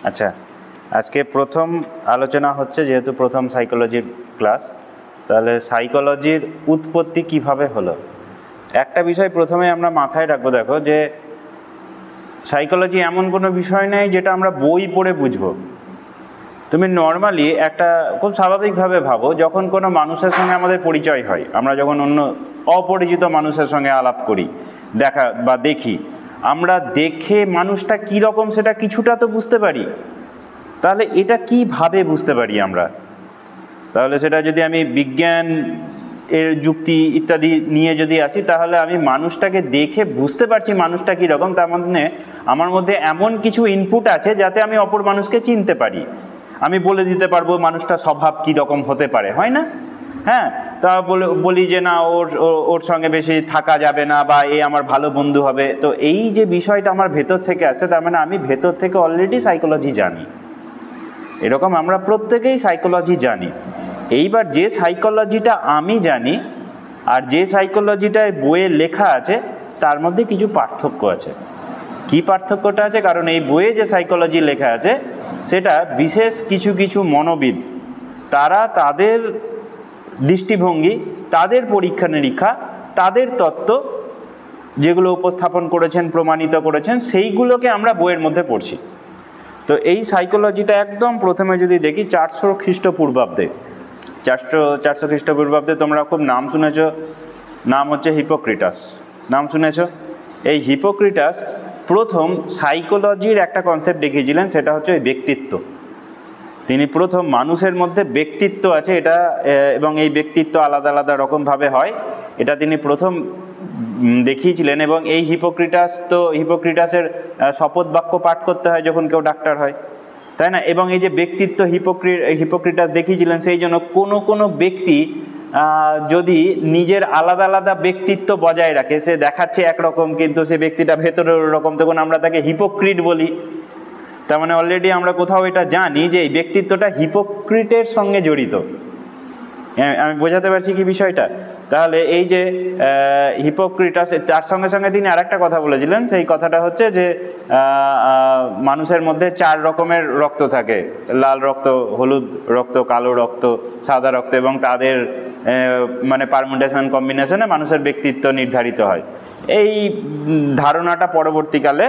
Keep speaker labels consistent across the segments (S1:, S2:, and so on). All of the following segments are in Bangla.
S1: আচ্ছা, আজকে প্রথম আলোচনা হচ্ছে, যেহেতু প্রথম সাইকোলজির ক্লাস, তাহলে সাইকোলজির উৎপত্তি কিভাবে হলো। একটা বিষয় প্রথমে আমরা মাথায় রাখবো, দেখো যে সাইকোলজি এমন কোনো বিষয় নেই যেটা আমরা বই পড়ে বুঝবো। তুমি নর্মালি একটা খুব স্বাভাবিকভাবে ভাবো, যখন কোনো মানুষের সঙ্গে আমাদের পরিচয় হয়, আমরা যখন অন্য অপরিচিত মানুষের সঙ্গে আলাপ করি, দেখা বা দেখি, আমরা দেখে মানুষটা কীরকম সেটা কিছুটা তো বুঝতে পারি। তাহলে এটা কিভাবে বুঝতে পারি আমরা? তাহলে সেটা যদি আমি বিজ্ঞান এর যুক্তি ইত্যাদি নিয়ে যদি আসি, তাহলে আমি মানুষটাকে দেখে বুঝতে পারছি মানুষটা কীরকম। তার মধ্যে আমার মধ্যে এমন কিছু ইনপুট আছে যাতে আমি অপর মানুষকে চিনতে পারি। আমি বলে দিতে পারবো মানুষটা স্বভাব কীরকম হতে পারে, হয় না? হ্যাঁ, তা বলি যে না, ওর সঙ্গে বেশি থাকা যাবে না, বা এ আমার ভালো বন্ধু হবে। তো এই যে বিষয়টা আমার ভেতর থেকে আসছে, তার মানে আমি ভেতর থেকে অলরেডি সাইকোলজি জানি। এরকম আমরা প্রত্যেকেই সাইকোলজি জানি। এইবার যে সাইকোলজিটা আমি জানি আর যে সাইকোলজিটায় বইয়ে লেখা আছে, তার মধ্যে কিছু পার্থক্য আছে। কি পার্থক্যটা আছে? কারণ এই বইয়ে যে সাইকোলজি লেখা আছে সেটা বিশেষ কিছু কিছু মনোবিদ, তারা তাদের দৃষ্টিভঙ্গি, তাদের পরীক্ষা নিরীক্ষা, তাদের তত্ত্ব যেগুলো উপস্থাপন করেছেন, প্রমাণিত করেছেন, সেইগুলোকে আমরা বইয়ের মধ্যে পড়ছি। তো এই সাইকোলজিটা একদম প্রথমে যদি দেখি 400 খ্রিস্টপূর্বাব্দে, 400 খ্রিস্টপূর্বাব্দে তোমরা খুব নাম শুনেছ, নাম হচ্ছে হিপোক্রেটাস। নাম শুনেছ? এই হিপোক্রেটাস প্রথম সাইকোলজির একটা কনসেপ্ট দেখিয়েছিলেন, সেটা হচ্ছে ওই ব্যক্তিত্ব। তিনি প্রথম মানুষের মধ্যে ব্যক্তিত্ব আছে এটা, এবং এই ব্যক্তিত্ব আলাদা আলাদা রকমভাবে হয়, এটা তিনি প্রথম দেখিয়েছিলেন। এবং এই হিপোক্রেটাসের শপথ বাক্য পাঠ করতে হয় যখন কেউ ডাক্তার হয়, তাই না? এবং এই যে ব্যক্তিত্ব হিপোক্রেটাস দেখিয়েছিলেন, সেই জন্য কোনো ব্যক্তি যদি নিজের আলাদা আলাদা ব্যক্তিত্ব বজায় রাখে, সে দেখাচ্ছে একরকম কিন্তু সে ব্যক্তিটা ভেতরে ওরকম, তখন আমরা তাকে হিপোক্রিট বলি। তার মানে অলরেডি আমরা কোথাও এটা জানি যে এই ব্যক্তিত্বটা হিপোক্রিটের সঙ্গে জড়িত। আমি বোঝাতে পারছি কি বিষয়টা? তাহলে এই যে হিপোক্রেটাস, তার সঙ্গে সঙ্গে তিনি আরেকটা কথা বলেছিলেন, সেই কথাটা হচ্ছে যে মানুষের মধ্যে 4 রকমের রক্ত থাকে: লাল রক্ত, হলুদ রক্ত, কালো রক্ত, সাদা রক্ত, এবং তাদের মানে পারমুটেশন কম্বিনেশনে মানুষের ব্যক্তিত্ব নির্ধারিত হয়। এই ধারণাটা পরবর্তীকালে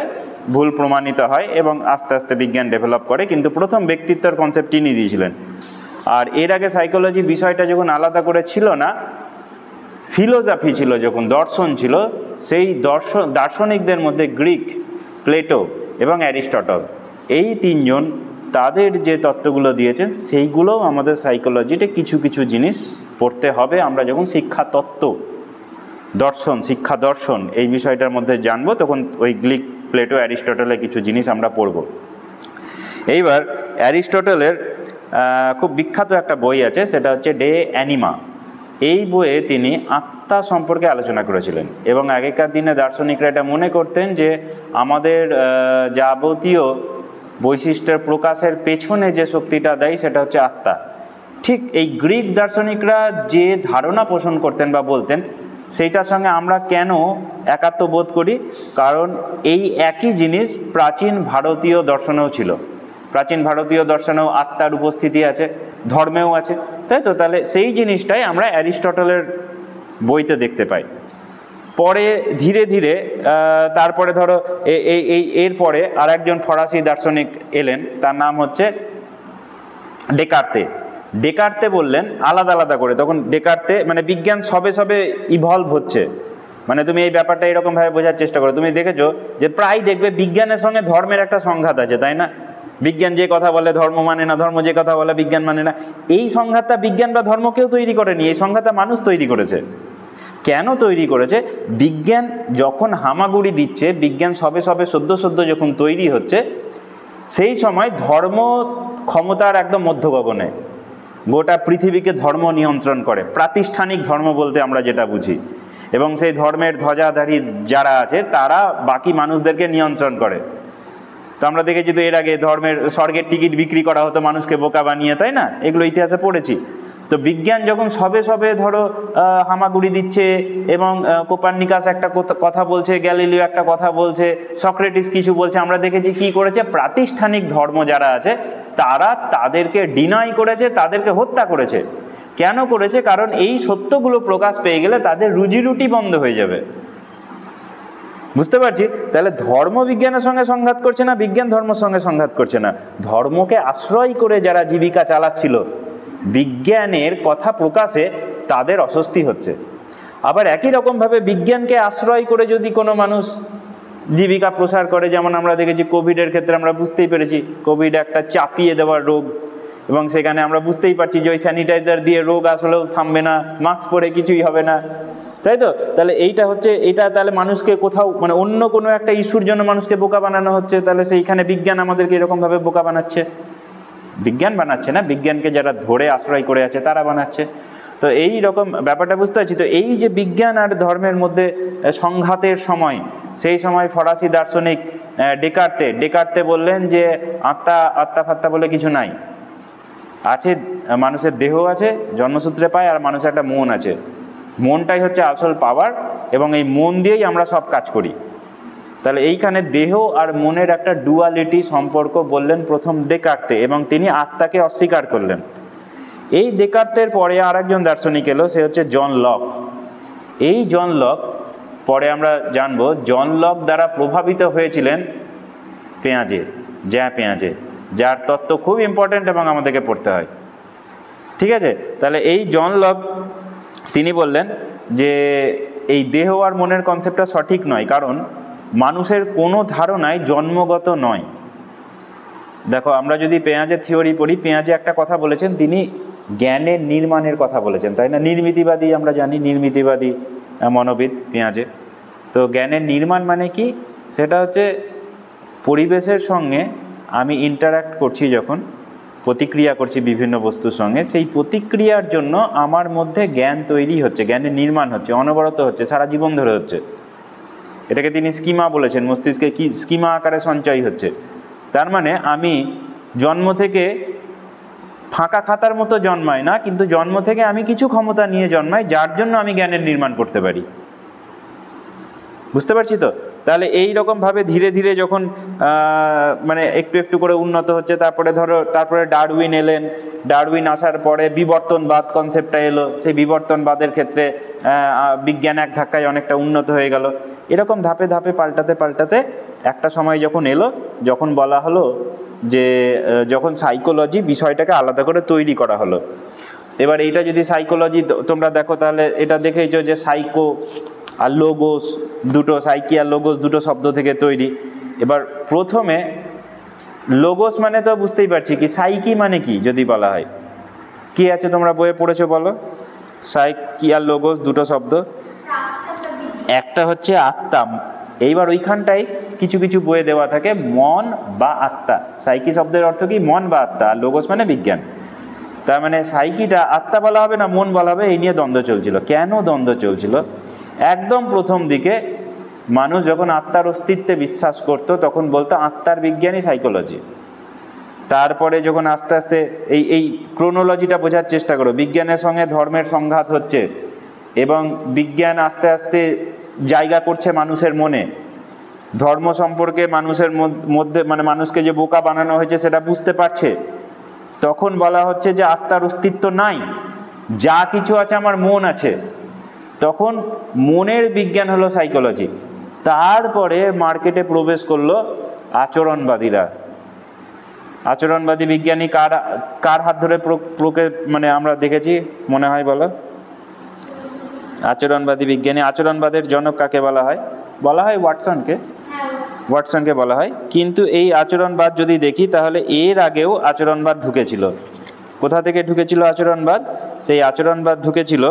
S1: ভুল প্রমাণিত হয় এবং আস্তে আস্তে বিজ্ঞান ডেভেলপ করে, কিন্তু প্রথম ব্যক্তিত্বের কনসেপ্ট তিনি দিয়েছিলেন। আর এর আগে সাইকোলজি বিষয়টা যখন আলাদা করে ছিল না, ফিলোসফি ছিল, যখন দর্শন ছিল, সেই দার্শনিকদের মধ্যে গ্রিক, প্লেটো এবং অ্যারিস্টটল, এই 3 জন তাদের যে তত্ত্বগুলো দিয়েছেন সেইগুলোও আমাদের সাইকোলজিতে কিছু কিছু জিনিস পড়তে হবে। আমরা যখন শিক্ষা তত্ত্ব, দর্শন, শিক্ষা দর্শন এই বিষয়টার মধ্যে জানবো, তখন ওই গ্রিক, প্লেটো, অ্যারিস্টটলের কিছু জিনিস আমরা পড়ব। এইবার অ্যারিস্টটলের খুব বিখ্যাত একটা বই আছে, সেটা হচ্ছে ডে অ্যানিমা। এই বইয়ে তিনি আত্মা সম্পর্কে আলোচনা করেছিলেন, এবং আগেকার দিনে দার্শনিকরা এটা মনে করতেন যে আমাদের যাবতীয় বৈশিষ্ট্যের প্রকাশের পেছনে যে শক্তিটা দেয় সেটা হচ্ছে আত্মা। ঠিক এই গ্রিক দার্শনিকরা যে ধারণা পোষণ করতেন বা বলতেন, সেইটার সঙ্গে আমরা কেন একাত্ম বোধ করি? কারণ এই একই জিনিস প্রাচীন ভারতীয় দর্শনেও ছিল। প্রাচীন ভারতীয় দর্শনেও আত্মার উপস্থিতি আছে, ধর্মেও আছে, তাই তো? তাহলে সেই জিনিসটাই আমরা অ্যারিস্টটলের বইতে দেখতে পাই। পরে ধীরে ধীরে তারপরে ধরো এরপরে আর একজন ফরাসি দার্শনিক এলেন, তার নাম হচ্ছে ডেকার্তে। ডেকার্তে বললেন আলাদা আলাদা করে, তখন ডেকার্তে মানে বিজ্ঞান সবে সবে ইভলভ হচ্ছে। মানে তুমি এই ব্যাপারটা এরকমভাবে বোঝার চেষ্টা করো, তুমি দেখেছো যে প্রায় দেখবে বিজ্ঞানের সঙ্গে ধর্মের একটা সংঘাত আছে, তাই না? বিজ্ঞান যে কথা বলে ধর্ম মানে না, ধর্ম যে কথা বলে বিজ্ঞান মানে না। এই সংঘাতটা বিজ্ঞান বা ধর্ম কেউ তৈরি করেনি, এই সংঘাতটা মানুষ তৈরি করেছে। কেন তৈরি করেছে? বিজ্ঞান যখন হামাগুড়ি দিচ্ছে, বিজ্ঞান সবে সবে সদ্য যখন তৈরি হচ্ছে, সেই সময় ধর্ম ক্ষমতার একদম মধ্যগগনে, গোটা পৃথিবীকে ধর্ম নিয়ন্ত্রণ করে, প্রাতিষ্ঠানিক ধর্ম বলতে আমরা যেটা বুঝি। এবং সেই ধর্মের ধ্বজাধারী যারা আছে তারা বাকি মানুষদেরকে নিয়ন্ত্রণ করে। তো আমরা দেখেছি তো এর আগে ধর্মের স্বর্গের টিকিট বিক্রি করা হতো মানুষকে বোকা বানিয়ে, তাই না? এগুলো ইতিহাসে পড়েছি। তো তো বিজ্ঞান যখন সবে সবে ধরো হামাগুড়ি দিচ্ছে এবং কোপার্নিকাস একটা কথা বলছে, গ্যালিলিও একটা কথা বলছে, সক্রেটিস কিছু বলছে, আমরা দেখেছি কি করেছে প্রাতিষ্ঠানিক ধর্ম যারা আছে তারা তাদেরকে ডিনাই করেছে, তাদেরকে হত্যা করেছে। কেন করেছে? কারণ এই সত্যগুলো প্রকাশ পেয়ে গেলে তাদের রুজি রুটি বন্ধ হয়ে যাবে। বুঝতে পারছি? তাহলে ধর্ম বিজ্ঞানের সঙ্গে সংঘাত করছে না, বিজ্ঞান ধর্মের সঙ্গে সংঘাত করছে না। ধর্মকে আশ্রয় করে যারা জীবিকা চালাচ্ছিল, বিজ্ঞানের কথা প্রকাশে তাদের অস্বস্তি হচ্ছে। আবার একই রকমভাবে বিজ্ঞানকে আশ্রয় করে যদি কোনো মানুষ জীবিকা প্রসার করে, যেমন আমরা দেখেছি কোভিডের ক্ষেত্রে আমরা বুঝতেই পেরেছি কোভিড একটা চাপিয়ে দেওয়ার রোগ, এবং সেখানে আমরা বুঝতেই পারছি যে ওই স্যানিটাইজার দিয়ে রোগ আসলেও থামবে না, মাস্ক পরে কিছুই হবে না, তাই তো? তাহলে এইটা তাহলে মানুষকে কোথাও মানে অন্য কোনো একটা ইস্যুর জন্য মানুষকে বোকা বানানো হচ্ছে। তাহলে সেইখানে বিজ্ঞান আমাদেরকে এরকমভাবে বোকা বানাচ্ছে, বিজ্ঞান বানাচ্ছে না, বিজ্ঞানকে যারা ধরে আশ্রয় করে আছে তারা বানাচ্ছে। তো এই রকম ব্যাপারটা বুঝতে পারছি। তো এই যে বিজ্ঞান আর ধর্মের মধ্যে সংঘাতের সময়, সেই সময় ফরাসি দার্শনিক ডেকার্তে বললেন যে আত্মা ফাত্তা বলে কিছু নাই, আছে মানুষের দেহ আছে জন্মসূত্রে পায়, আর মানুষের একটা মন আছে, মনটাই হচ্ছে আসল পাওয়ার, এবং এই মন দিয়েই আমরা সব কাজ করি। তাহলে এইখানে দেহ আর মনের একটা ডুয়ালিটি সম্পর্ক বললেন প্রথম ডেকার্তে, এবং তিনি আত্মাকে অস্বীকার করলেন। এই ডেকার্তের পরে আর একজন দার্শনিক এলো, সে হচ্ছে জন লক। এই জন লক পরে আমরা জানবো জন লক দ্বারা প্রভাবিত হয়েছিলেন পেঁয়াজে, যার তত্ত্ব খুব ইম্পর্টেন্ট এবং আমাদেরকে পড়তে হয়, ঠিক আছে? তাহলে এই জন লক তিনি বললেন যে এই দেহ আর মনের কনসেপ্টটা সঠিক নয়, কারণ মানুষের কোনো ধারণাই জন্মগত নয়। দেখো, আমরা যদি পেঁয়াজের থিওরি পড়ি, পেঁয়াজে একটা কথা বলেছেন, তিনি জ্ঞানের নির্মাণের কথা বলেছেন, তাই না? নির্মিতিবাদী, আমরা জানি নির্মিতিবাদী মনোবিদ পেঁয়াজে। তো জ্ঞানের নির্মাণ মানে কি? সেটা হচ্ছে পরিবেশের সঙ্গে আমি ইন্টারাক্ট করছি, যখন প্রতিক্রিয়া করছি বিভিন্ন বস্তুর সঙ্গে, সেই প্রতিক্রিয়ার জন্য আমার মধ্যে জ্ঞান তৈরি হচ্ছে, জ্ঞানের নির্মাণ হচ্ছে, অনবরত হচ্ছে, সারা জীবন ধরে হচ্ছে। এটাকে তিনি স্কিমা বলেছেন, মস্তিষ্কে কি স্কিমা আকারে সঞ্চয় হচ্ছে। তার মানে আমি জন্ম থেকে ফাঁকা খাতার মতো জন্মাই না, কিন্তু জন্ম থেকে আমি কিছু ক্ষমতা নিয়ে জন্মাই, যার জন্য আমি জ্ঞানের নির্মাণ করতে পারি। বুঝতে পারছি তো? তাহলে এই রকমভাবে ধীরে ধীরে যখন মানে একটু একটু করে উন্নত হচ্ছে, তারপরে ডারউইন এলেন। ডারউইন আসার পরে বিবর্তনবাদ কনসেপ্টটা এলো, সেই বিবর্তনবাদের ক্ষেত্রে বিজ্ঞান এক ধাক্কায় অনেকটা উন্নত হয়ে গেল। এরকম ধাপে ধাপে পাল্টাতে একটা সময় যখন এলো, যখন বলা হলো যে যখন সাইকোলজি বিষয়টাকে আলাদা করে তৈরি করা হলো। এবার এইটা যদি সাইকোলজি তোমরা দেখো, তাহলে এটা দেখেইছো যে সাইকো আর লোগোস দুটো, সাইকি আর লোগোস দুটো শব্দ থেকে তৈরি। এবার প্রথমে লোগোস মানে তো বুঝতেই পারছি কি, সাইকি মানে কি যদি বলা হয়, কি আছে তোমরা বইয়ে পড়েছো বলো? সাইকি আর লোগোস দুটো শব্দ, একটা হচ্ছে আত্মা। এইবার ওইখানটায় কিছু কিছু বইয়ে দেওয়া থাকে মন বা আত্মা। সাইকি শব্দের অর্থ কি? মন বা আত্মা। আর লোগোস মানে বিজ্ঞান। তার মানে সাইকিটা আত্মা বলা হবে না মন বলা হবে, এই নিয়ে দ্বন্দ্ব চলছিল। কেন দ্বন্দ্ব চলছিল? একদম প্রথম দিকে মানুষ যখন আত্মার অস্তিত্বে বিশ্বাস করত, তখন বলতো আত্মার বিজ্ঞানই সাইকোলজি। তারপরে যখন আস্তে আস্তে এই ক্রোনোলজিটা বোঝার চেষ্টা করো, বিজ্ঞানের সঙ্গে ধর্মের সংঘাত হচ্ছে, এবং বিজ্ঞান আস্তে আস্তে জায়গা করছে মানুষের মনে, ধর্ম সম্পর্কে মানুষের মধ্যে মানে মানুষকে যে বোকা বানানো হয়েছে সেটা বুঝতে পারছে। তখন বলা হচ্ছে যে আত্মার অস্তিত্ব নাই, যা কিছু আছে আমার মন আছে। তখন মনের বিজ্ঞান হলো সাইকোলজি। তারপরে মার্কেটে প্রবেশ করলো আচরণবাদীরা। আচরণবাদী বিজ্ঞানী কার হাত ধরে মানে আমরা দেখেছি মনে হয় বলো? আচরণবাদী বিজ্ঞানী, আচরণবাদের জনক কাকে বলা হয়? বলা হয় ওয়াটসনকে বলা হয়। কিন্তু এই আচরণবাদ যদি দেখি, তাহলে এর আগেও আচরণবাদ ঢুকেছিল। কোথা থেকে ঢুকেছিল আচরণবাদ? সেই আচরণবাদ ঢুকেছিল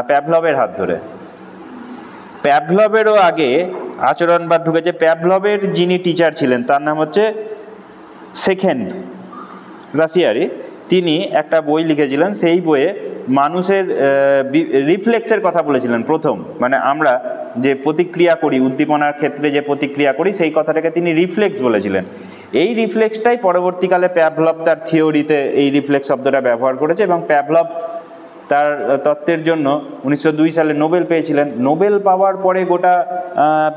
S1: প্যাভলভের হাত ধরে। প্যাভলভেরও আগে আচরণবাদ ঢুকেছে। প্যাভলভের যিনি টিচার ছিলেন তার নাম হচ্ছে সেকেন্ড, রাশিয়ারই। তিনি একটা বই লিখেছিলেন, সেই বইয়ে মানুষের রিফ্লেক্সের কথা বলেছিলেন প্রথম। মানে আমরা যে প্রতিক্রিয়া করি, উদ্দীপনার ক্ষেত্রে যে প্রতিক্রিয়া করি, সেই কথাটাকে তিনি রিফ্লেক্স বলেছিলেন। এই রিফ্লেক্সটাই পরবর্তীকালে প্যাভলভ তার থিওরিতে এই রিফ্লেক্স শব্দটা ব্যবহার করেছে, এবং প্যাভলভ তার তত্ত্বের জন্য 1902 সালে নোবেল পেয়েছিলেন। নোবেল পাওয়ার পরে গোটা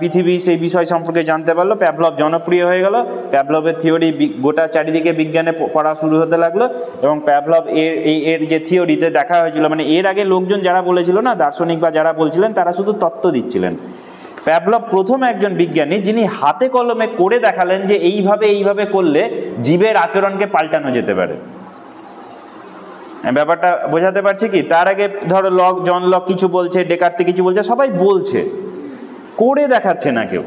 S1: পৃথিবী সেই বিষয় সম্পর্কে জানতে পারলো, প্যাভলভ জনপ্রিয় হয়ে গেল, প্যাভলভের থিওরি গোটা চারিদিকে বিজ্ঞানে পড়া শুরু হতে লাগলো, এবং প্যাভলভ এর যে থিওরিতে দেখা হয়েছিল, মানে এর আগে লোকজন যারা বলেছিল না, দার্শনিক বা যারা বলছিলেন, তারা শুধু তত্ত্ব দিচ্ছিলেন। প্যাভলভ প্রথম একজন বিজ্ঞানী যিনি হাতে কলমে করে দেখালেন যে এইভাবে করলে জীবের আচরণকে পাল্টানো যেতে পারে। ব্যাপারটা বোঝাতে পারছি কি? তার আগে ধরো জন লক কিছু বলছে, ডেকার্তে কিছু বলছে, সবাই বলছে, করে দেখাচ্ছে না কেউ।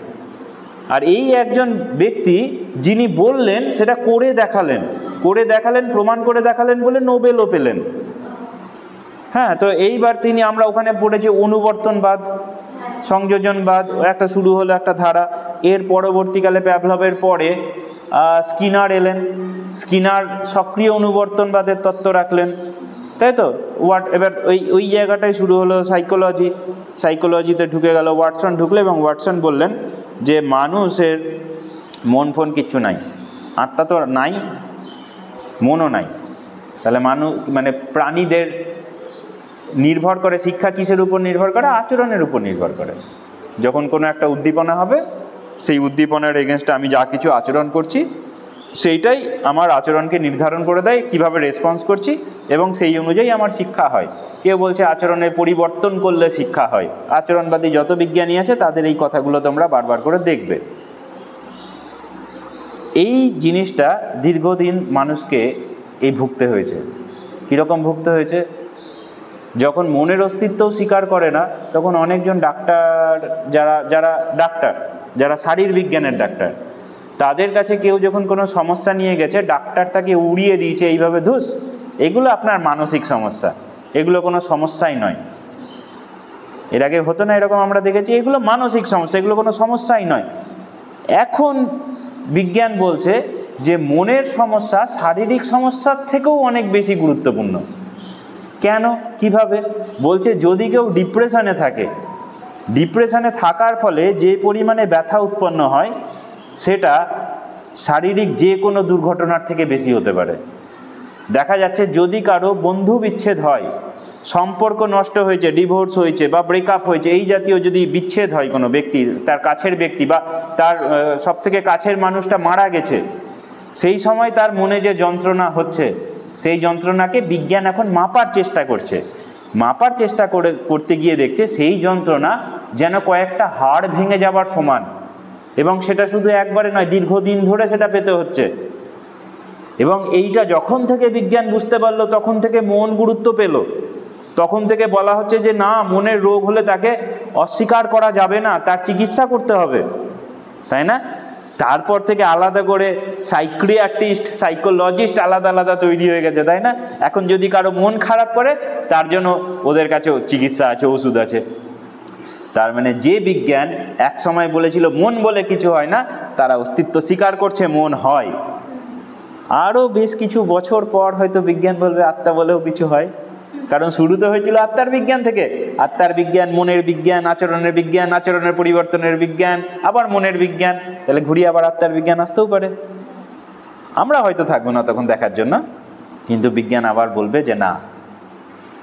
S1: আর এই একজন ব্যক্তি যিনি বললেন সেটা করে দেখালেন, প্রমাণ করে দেখালেন বলে নোবেলও পেলেন। হ্যাঁ, তো এইবার আমরা ওখানে পড়েছি অনুবর্তনবাদ, সংযোজনবাদ, একটা শুরু হলো একটা ধারা। এর পরবর্তীকালে প্যাভলভের পরে স্কিনার এলেন, স্কিনার সক্রিয় অনুবর্তনবাদের তত্ত্ব রাখলেন, তাই তো? এবার ওই জায়গাটাই শুরু হলো সাইকোলজিতে ঢুকে গেল, ওয়াটসন ঢুকলো, এবং ওয়াটসন বললেন যে মানুষের মন ফোন কিচ্ছু নাই, আত্মা তো নাই, মনও নাই, তাহলে মানে প্রাণীদের নির্ভর করে, শিক্ষা কিসের উপর নির্ভর করে? আচরণের উপর নির্ভর করে। যখন কোনো একটা উদ্দীপনা হবে, সেই উদ্দীপনার এগেনস্টে আমি যা কিছু আচরণ করছি, সেইটাই আমার আচরণকে নির্ধারণ করে দেয়, কিভাবে রেসপন্স করছি, এবং সেই অনুযায়ী আমার শিক্ষা হয়। কেউ বলছে আচরণের পরিবর্তন করলে শিক্ষা হয়। আচরণবাদী যত বিজ্ঞানী আছে তাদের এই কথাগুলো তোমরা বারবার করে দেখবে। এই জিনিসটা দীর্ঘদিন মানুষকে ভুগতে হয়েছে। কীরকম ভুগতে হয়েছে? যখন মনের অস্তিত্বও স্বীকার করে না, তখন অনেকজন ডাক্তার, যারা শারীরবিজ্ঞানের ডাক্তার, তাদের কাছে কেউ যখন কোনো সমস্যা নিয়ে গেছে, ডাক্তার তাকে উড়িয়ে দিয়েছে এইভাবে, ধুস, এগুলো আপনার মানসিক সমস্যা, এগুলো কোনো সমস্যাই নয়। এর আগে হতো না এরকম? আমরা দেখেছি এগুলো মানসিক সমস্যা, এগুলো কোনো সমস্যাই নয়। এখন বিজ্ঞান বলছে যে মনের সমস্যা শারীরিক সমস্যার থেকেও অনেক বেশি গুরুত্বপূর্ণ। কেন? কিভাবে? বলছে যদি কেউ ডিপ্রেশনে থাকার ফলে যে পরিমাণে ব্যথা উৎপন্ন হয়, সেটা শারীরিক যে কোনো দুর্ঘটনার থেকে বেশি হতে পারে। দেখা যাচ্ছে যদি কারো বন্ধু বিচ্ছেদ হয়, সম্পর্ক নষ্ট হয়েছে, ডিভোর্স হয়েছে বা ব্রেকআপ হয়েছে, এই জাতীয় যদি বিচ্ছেদ হয় কোনো ব্যক্তির, তার কাছের ব্যক্তি বা তার সবথেকে কাছের মানুষটা মারা গেছে, সেই সময় তার মনে যে যন্ত্রণা হচ্ছে, সেই যন্ত্রণাকে বিজ্ঞান এখন মাপার চেষ্টা করতে গিয়ে দেখছে সেই যন্ত্রণা যেন কয়েকটা হাড় ভেঙে যাবার সমান, এবং সেটা শুধু একবারে নয়, দীর্ঘদিন ধরে সেটা পেতে হচ্ছে। এবং এইটা যখন থেকে বিজ্ঞান বুঝতে পারলো, তখন থেকে মন গুরুত্ব পেল। তখন থেকে বলা হচ্ছে যে না, মনের রোগ হলে তাকে অস্বীকার করা যাবে না, তার চিকিৎসা করতে হবে, তাই না? তারপর থেকে আলাদা করে সাইকিয়াট্রিস্ট, সাইকোলজিস্ট আলাদা তৈরি হয়ে গেছে, তাই না? এখন যদি কারো মন খারাপ করে, তার জন্য ওদের কাছেও চিকিৎসা আছে, ওষুধ আছে। তার মানে যে বিজ্ঞান এক সময় বলেছিল মন বলে কিছু হয় না, তারা অস্তিত্ব স্বীকার করছে, মন হয়। আরও বেশ কিছু বছর পর হয়তো বিজ্ঞান বলবে আত্মা বলেও কিছু হয়, কারণ শুরুতে হয়েছিল আত্মার বিজ্ঞান থেকে। আত্মার বিজ্ঞান, মনের বিজ্ঞান, আচরণের বিজ্ঞান, আচরণের পরিবর্তনের বিজ্ঞান, আবার মনের বিজ্ঞান, তাহলে ঘুরিয়ে আবার আত্মার বিজ্ঞান আসতেও পারে। আমরা হয়তো থাকবো না তখন দেখার জন্য, কিন্তু বিজ্ঞান আবার বলবে যে না,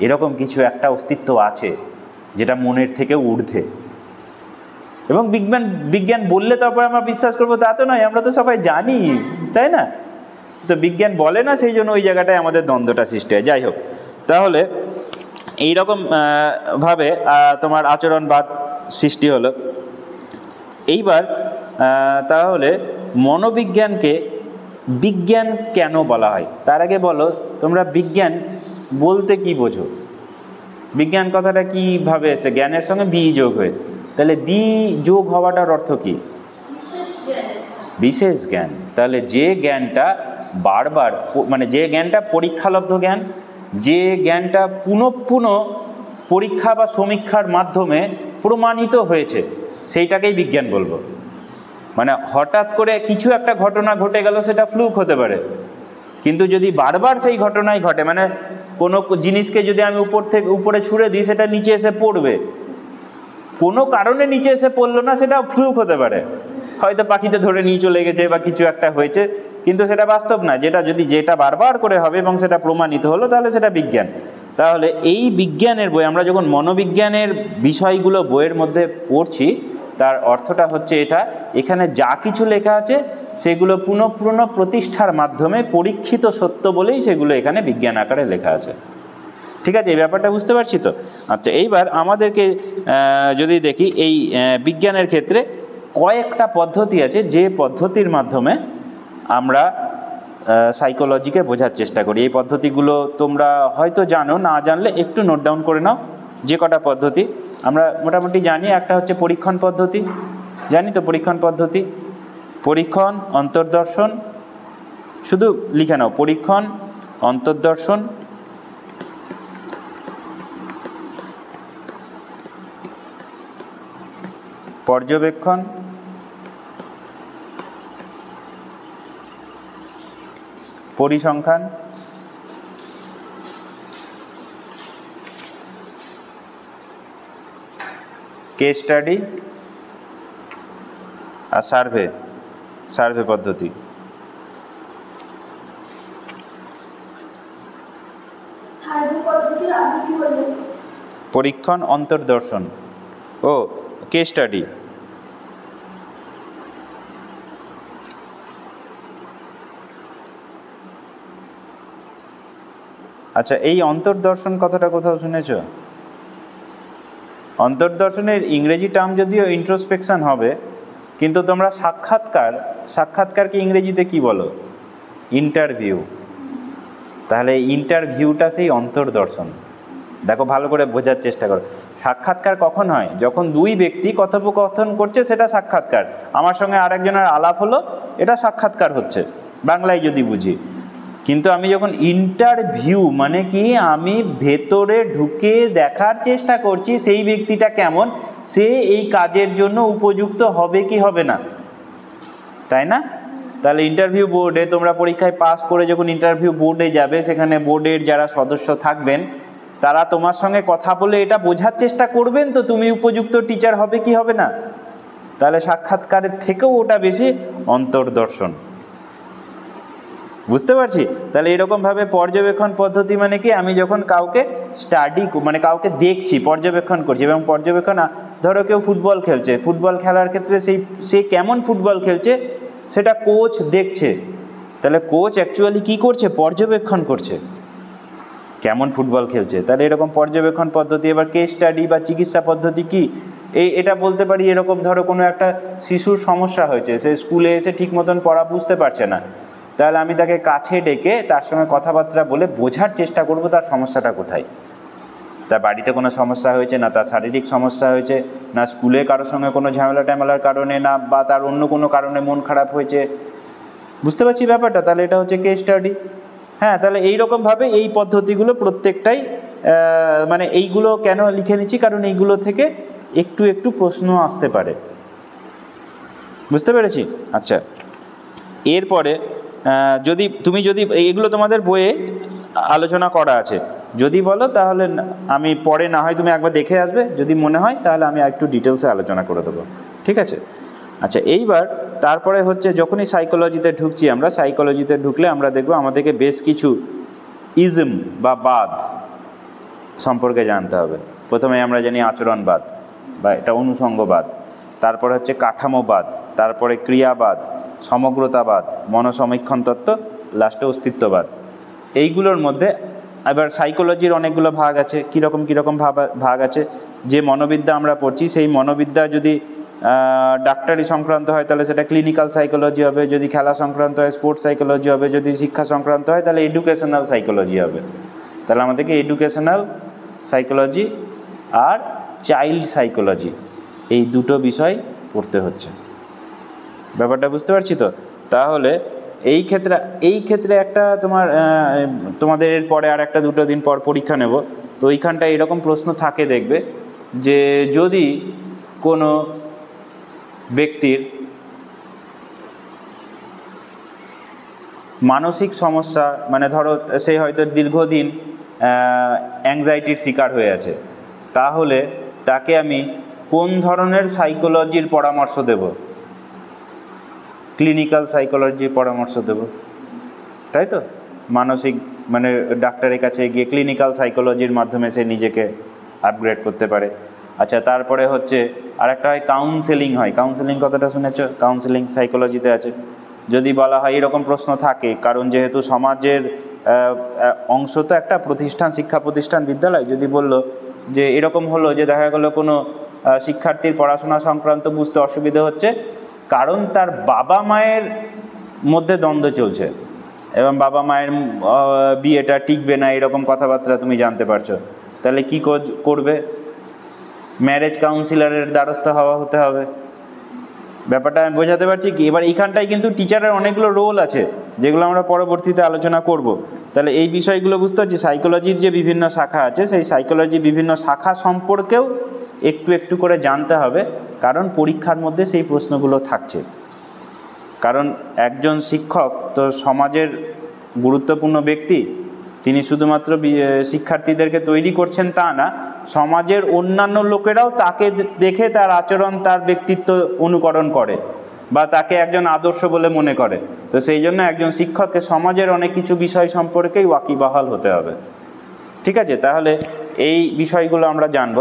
S1: এরকম কিছু একটা অস্তিত্ব আছে যেটা মনের থেকে ঊর্ধ্বে। এবং বিজ্ঞান বললে তারপরে আমরা বিশ্বাস করবো তা তো নয়, আমরা তো সবাই জানি, তাই না? তো বিজ্ঞান বলে না, সেই জন্য ওই জায়গাটায় আমাদের দ্বন্দ্বটা সৃষ্টি হয়। যাই হোক, তাহলে এইরকম ভাবে তোমার আচরণবাদ সৃষ্টি হলো। এইবার তাহলে মনোবিজ্ঞানকে বিজ্ঞান কেন বলা হয়? তার আগে বলো তোমরা বিজ্ঞান বলতে কি বোঝো? বিজ্ঞান কথাটা কীভাবে এসে? জ্ঞানের সঙ্গে বি যোগ হয়ে, তাহলে বি যোগ হওয়াটার অর্থ কি? বিশেষ জ্ঞান। তাহলে যে জ্ঞানটা বারবার, মানে যে জ্ঞানটা পরীক্ষালব্ধ জ্ঞান, যে জ্ঞানটা পুনঃ পরীক্ষা বা সমীক্ষার মাধ্যমে প্রমাণিত হয়েছে, সেইটাকেই বিজ্ঞান বলবো। মানে হঠাৎ করে কিছু একটা ঘটনা ঘটে গেল, সেটা ফ্লুক হতে পারে, কিন্তু যদি বারবার সেই ঘটনাই ঘটে, মানে কোনো জিনিসকে যদি আমি উপরে ছুঁড়ে দিই, সেটা নিচে এসে পড়বে, কোনো কারণে নিচে এসে পড়লো না, সেটা ফ্লুক হতে পারে। হয়তো পাখিতে ধরে নিয়ে চলে গেছে বা কিছু একটা হয়েছে, কিন্তু সেটা বাস্তব না। যেটা বারবার করে হবে এবং সেটা প্রমাণিত হলো, তাহলে সেটা বিজ্ঞান। তাহলে এই বিজ্ঞানের বই, আমরা যখন মনোবিজ্ঞানের বিষয়গুলো বইয়ের মধ্যে পড়ছি, তার অর্থটা হচ্ছে এটা, এখানে যা কিছু লেখা আছে সেগুলো পুনঃ প্রতিষ্ঠার মাধ্যমে পরীক্ষিত সত্য বলেই সেগুলো এখানে বিজ্ঞান আকারে লেখা আছে। ঠিক আছে, এই ব্যাপারটা বুঝতে পারছি তো? আচ্ছা, এইবার আমাদেরকে যদি দেখি এই বিজ্ঞানের ক্ষেত্রে কয়েকটা পদ্ধতি আছে, যে পদ্ধতির মাধ্যমে আমরা সাইকোলজিকে বোঝার চেষ্টা করি। এই পদ্ধতিগুলো তোমরা হয়তো জানো, না জানলে একটু নোট ডাউন করে নাও। যে কটা পদ্ধতি আমরা মোটামুটি জানি, একটা হচ্ছে পরীক্ষণ পদ্ধতি, জানি তো পরীক্ষণ পদ্ধতি, পরীক্ষণ, অন্তর্দর্শন, শুধু লিখে নাও, পরীক্ষণ, অন্তর্দর্শন, পর্যবেক্ষণ, পরিসংখ্যান, কেস স্টাডি আর সার্ভে পদ্ধতি। পরীক্ষণ, অন্তর্দর্শন ও কেস স্টাডি। আচ্ছা, এই অন্তর্দর্শন কথাটা কোথাও শুনেছ? অন্তর্দর্শনের ইংরেজি টার্ম যদিও ইন্ট্রোস্পেকশন হবে, কিন্তু তোমরা সাক্ষাৎকারকে ইংরেজিতে কি বলো? ইন্টারভিউ। তাহলে ইন্টারভিউটা সেই অন্তর্দর্শন। দেখো, ভালো করে বোঝার চেষ্টা করো। সাক্ষাৎকার কখন হয়? যখন দুই ব্যক্তি কথোপকথন করছে, সেটা সাক্ষাৎকার। আমার সঙ্গে আরেকজনের আলাপ হলো, এটা সাক্ষাৎকার হচ্ছে, বাংলায় যদি বুঝি। কিন্তু আমি যখন ইন্টারভিউ, মানে কি, আমি ভেতরে ঢুকে দেখার চেষ্টা করছি সেই ব্যক্তিটা কেমন, সে এই কাজের জন্য উপযুক্ত হবে কি হবে না, তাই না? তাহলে ইন্টারভিউ বোর্ডে তোমরা পরীক্ষায় পাস করে যখন ইন্টারভিউ বোর্ডে যাবে, সেখানে বোর্ডের যারা সদস্য থাকবেন তারা তোমার সঙ্গে কথা বলে এটা বোঝার চেষ্টা করবেন তো তুমি উপযুক্ত টিচার হবে কি হবে না। তাহলে সাক্ষাৎকারের থেকেও ওটা বেশি অন্তর্দর্শন। বুঝতে পারছি? তাহলে এরকমভাবে পর্যবেক্ষণ পদ্ধতি মানে কি, আমি যখন কাউকে মানে কাউকে দেখছি, পর্যবেক্ষণ করছি, এবং পর্যবেক্ষণ, ধরো কেউ ফুটবল খেলছে, ফুটবল খেলার ক্ষেত্রে সে কেমন ফুটবল খেলছে সেটা কোচ দেখছে। তাহলে কোচ অ্যাকচুয়ালি কি করছে? পর্যবেক্ষণ করছে কেমন ফুটবল খেলছে। তাহলে এরকম পর্যবেক্ষণ পদ্ধতি। এবার কেস স্টাডি বা চিকিৎসা পদ্ধতি কি, এটা বলতে পারি, এরকম ধরো কোনো একটা শিশুর সমস্যা হয়েছে, সে স্কুলে এসে ঠিক মতন পড়া বুঝতে পারছে না, তাহলে আমি তাকে কাছে ডেকে তার সঙ্গে কথাবার্তা বলে বোঝার চেষ্টা করব তার সমস্যাটা কোথায়। তার বাড়িতে কোনো সমস্যা হয়েছে না, তার শারীরিক সমস্যা হয়েছে না, স্কুলে কারোর সঙ্গে কোনো ঝামেলার কারণে না, বা তার অন্য কোনো কারণে মন খারাপ হয়েছে। বুঝতে পারছি ব্যাপারটা? তাহলে এটা হচ্ছে কেস স্টাডি। হ্যাঁ, তাহলে এইরকমভাবে এই পদ্ধতিগুলো প্রত্যেকটাই, মানে এইগুলো কেন লিখে নিচ্ছি, কারণ এইগুলো থেকে একটু একটু প্রশ্ন আসতে পারে। বুঝতে পেরেছি? আচ্ছা, এরপরে যদি এগুলো তোমাদের বইয়ে আলোচনা করা আছে, যদি বলো তাহলে আমি পরে, না হয় তুমি একবার দেখে আসবে, যদি মনে হয় তাহলে আমি একটু ডিটেলসে আলোচনা করে দেবো। ঠিক আছে? আচ্ছা, এইবার তারপরে হচ্ছে, যখনই সাইকোলজিতে ঢুকছি, আমরা সাইকোলজিতে ঢুকলে আমরা দেখব আমাদেরকে বেশ কিছু ইজম বা বাদ সম্পর্কে জানতে হবে। প্রথমে আমরা জানি আচরণবাদ বা এটা অনুষঙ্গবাদ, তারপরে হচ্ছে কাঠামোবাদ, তারপরে ক্রিয়াবাদ, সমগ্রতাবাদ, মনসমীক্ষণ তত্ত্ব, লাস্টে অস্তিত্ববাদ। এইগুলোর মধ্যে এবার সাইকোলজির অনেকগুলো ভাগ আছে। কীরকম ভাগ আছে? যে মনোবিদ্যা আমরা পড়ছি, সেই মনোবিদ্যা যদি ডাক্তারি সংক্রান্ত হয় তাহলে সেটা ক্লিনিক্যাল সাইকোলজি হবে, যদি খেলা সংক্রান্ত হয় স্পোর্টস সাইকোলজি হবে, যদি শিক্ষা সংক্রান্ত হয় তাহলে এডুকেশনাল সাইকোলজি হবে। তাহলে আমাদেরকে এডুকেশনাল সাইকোলজি আর চাইল্ড সাইকোলজি, এই দুটো বিষয় পড়তে হচ্ছে। ব্যাপারটা বুঝতে পারছি তো? তাহলে এই ক্ষেত্রে একটা তোমাদের এরপরে আর একটা দুটো দিন পর পরীক্ষা নেব, তো ওইখানটা এরকম প্রশ্ন থাকে, দেখবে যে যদি কোনো ব্যক্তির মানসিক সমস্যা, মানে ধরো সে হয়তো দীর্ঘদিন অ্যাংজাইটির শিকার হয়ে আছে, তাহলে তাকে আমি কোন ধরনের সাইকোলজির পরামর্শ দেব? ক্লিনিক্যাল সাইকোলজি পরামর্শ দেব, তাই তো? মানসিক মানে ডাক্তারের কাছে গিয়ে ক্লিনিক্যাল সাইকোলজির মাধ্যমে সে নিজেকে আপগ্রেড করতে পারে। আচ্ছা, তারপরে হচ্ছে আরেকটা হয় কাউন্সেলিং হয়। কাউন্সেলিং কথাটা শুনেছ? কাউন্সেলিং সাইকোলজিতে আছে। যদি বলা হয় এরকম প্রশ্ন থাকে, কারণ যেহেতু সমাজের অংশ তো একটা প্রতিষ্ঠান, শিক্ষা প্রতিষ্ঠান, বিদ্যালয়, যদি বলল যে এরকম হলো যে দেখা গেল কোনো শিক্ষার্থীর পড়াশোনা সংক্রান্ত বুঝতে অসুবিধা হচ্ছে, কারণ তার বাবা মায়ের মধ্যে দ্বন্দ্ব চলছে এবং বাবা মায়ের বিয়েটা টিকবে না, এরকম কথাবার্তা তুমি জানতে পারছো, তাহলে কি করবে? ম্যারেজ কাউন্সিলরের দ্বারস্থ হতে হবে। ব্যাপারটা আমি বোঝাতে পারছি কি? এবার এইখানটায় কিন্তু টিচারের অনেকগুলো রোল আছে, যেগুলো আমরা পরবর্তীতে আলোচনা করব। তাহলে এই বিষয়গুলো বুঝতে হচ্ছে, সাইকোলজির যে বিভিন্ন শাখা আছে, সেই সাইকোলজির বিভিন্ন শাখা সম্পর্কেও একটু একটু করে জানতে হবে, কারণ পরীক্ষার মধ্যে সেই প্রশ্নগুলো থাকছে। কারণ একজন শিক্ষক তো সমাজের গুরুত্বপূর্ণ ব্যক্তি, তিনি শুধুমাত্র শিক্ষার্থীদেরকে তৈরি করছেন তা না, সমাজের অন্যান্য লোকেরাও তাকে দেখে তার আচরণ, তার ব্যক্তিত্ব অনুকরণ করে বা তাকে একজন আদর্শ বলে মনে করে। তো সেই জন্য একজন শিক্ষককে সমাজের অনেক কিছু বিষয় সম্পর্কেই ওয়াকিবহাল হতে হবে। ঠিক আছে? তাহলে এই বিষয়গুলো আমরা জানব।